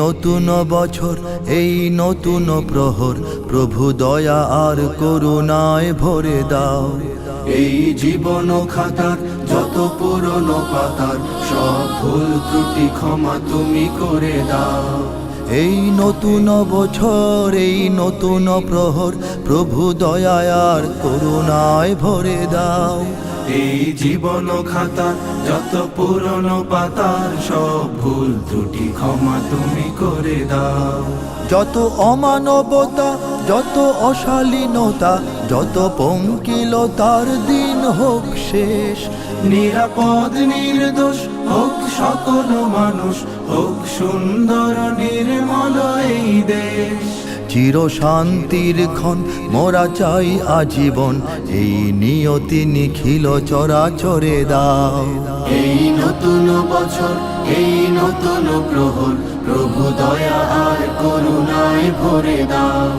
নতুন বছর, এই নতুন প্রহর, প্রভু দয়া আর করুণায় ভরে দাও। এই জীবন খাতার যত পুরনো পাতার সব ভুল ত্রুটি ক্ষমা তুমি করে দাও। এই নতুন বছর, এই নতুন প্রহর, প্রভু দয়া আর করুণায় ভরে দাও। এই জীবন খাতার যত পুরনো পাতার সব ভুল ত্রুটি ক্ষমা তুমি করে দাও। যত অমানবতা, যত অশালীনতা, যত পঙ্কিলতার দিন হোক শেষ। নিরাপদ নির্দোষ হোক সকল মানুষ, হোক সুন্দর নির্মল এই দেশ। চির শান্তির ক্ষণ মোরা চাই আজীবন, এই নিয়তি নিখিল চরাচরে দাও। এই নতুন বছর, এই নতুন প্রহর, প্রভু দয়া আর করুণায় ভরে দাও।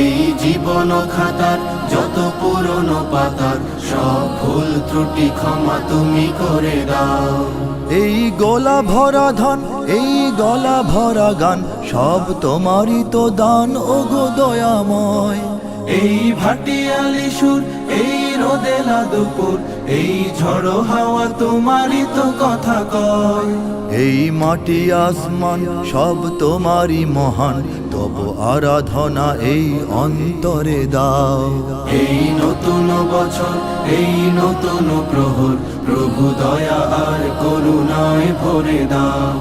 এই জীবন খাতার যত পুরনো পাতার সব ভুল ত্রুটি ক্ষমা তুমি করে দাও। এই গলা ভরা ধান, এই গলা ভরা গান, সব তোমারই তো দান ওগো দয়াময়। এই ভাটিয়ালি সুর, এই রোদেলা দুপুর, এই ঝড়ো হাওয়া তোমারই তো কথা কয়। এই মাটি আসমান সব তোমারই মহান, তব আরাধনা এই অন্তরে দাও। এই নতুন বছর, এই নতুন প্রহর, প্রভু দয়া আর করুণায় ভরে দাও।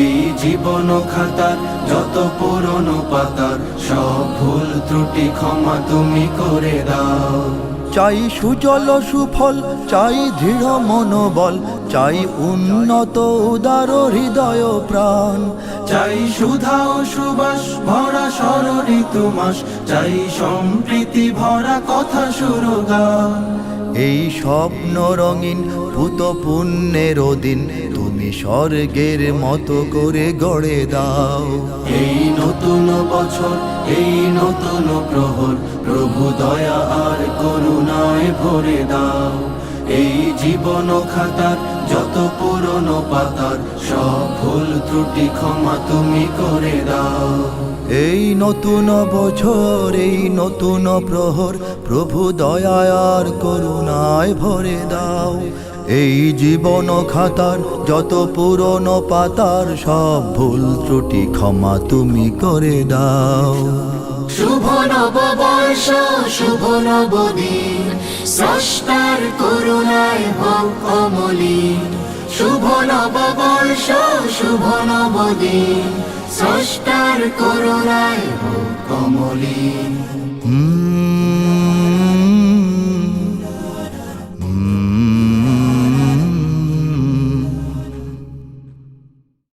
এই জীবন খাতার যত পুরনো পাতার সব ভুল ত্রুটি ক্ষমা তুমি করে দাও। চাই সুজল সুফল, চাই দৃঢ় মনোবল, চাই উন্নত উদার হৃদয় প্রাণ। চাই সুধা ও সুবাস ভরা ষড়ঋতু মাস, চাই সম্প্রীতি ভরা কথা সুরগান। এই স্বপ্ন রঙিন পুত পুণ্যের দিন, তুমি স্বর্গের মতো করে গড়ে দাও। এই নতুন বছর, এই নতুন প্রহর, প্রভু দয়া আর করুণায় ভরে দাও। এই জীবন খাতার যত পুরনো পাতার সব ভুল ত্রুটি ক্ষমা তুমি করে দাও। এই নতুন বছর, এই নতুন প্রহর, প্রভু দয়া আর করুণায় ভরে দাও। এই জীবন খাতার যত পুরনো পাতার সব ভুল ত্রুটি ক্ষমা তুমি করে দাও। শুভ নববর্ষ, শুভ নবদিন, স্রষ্টার করুণায় হোক অমলিন। শুভ নববর্ষ, শুভ নবদিন, স্রষ্টার করুণায় হোক অমলিন।